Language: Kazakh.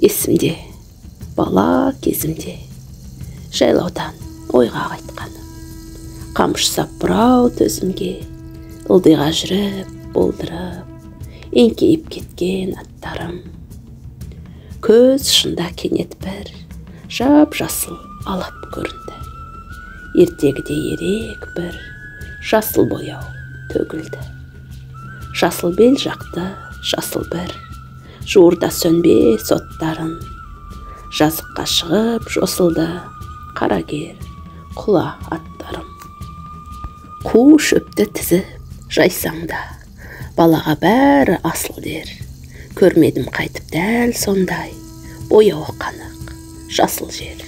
Есімде, бала кезімде, жайлаудан ойға қайтқаным. Қамшы сап бұрау төзімге, ылдиға жүріп, болдырып, еңкейіп кеткен аттарым. Көз шында кенет бір, жап-жасыл алап көрінді. Ертегіде ерек бір, жасыл бояу төгілді. Жасыл бел жақты, жасыл бір, жуырда сөнбе соттарын. Жазыққа шығып жосылды, қарагер, құла аттарым. Қу шөпті тізіп, жайсаңда, балаға бәрі асыл дер. Көрмедім қайтып дәл сондай, бояуы қанық, жасыл жер.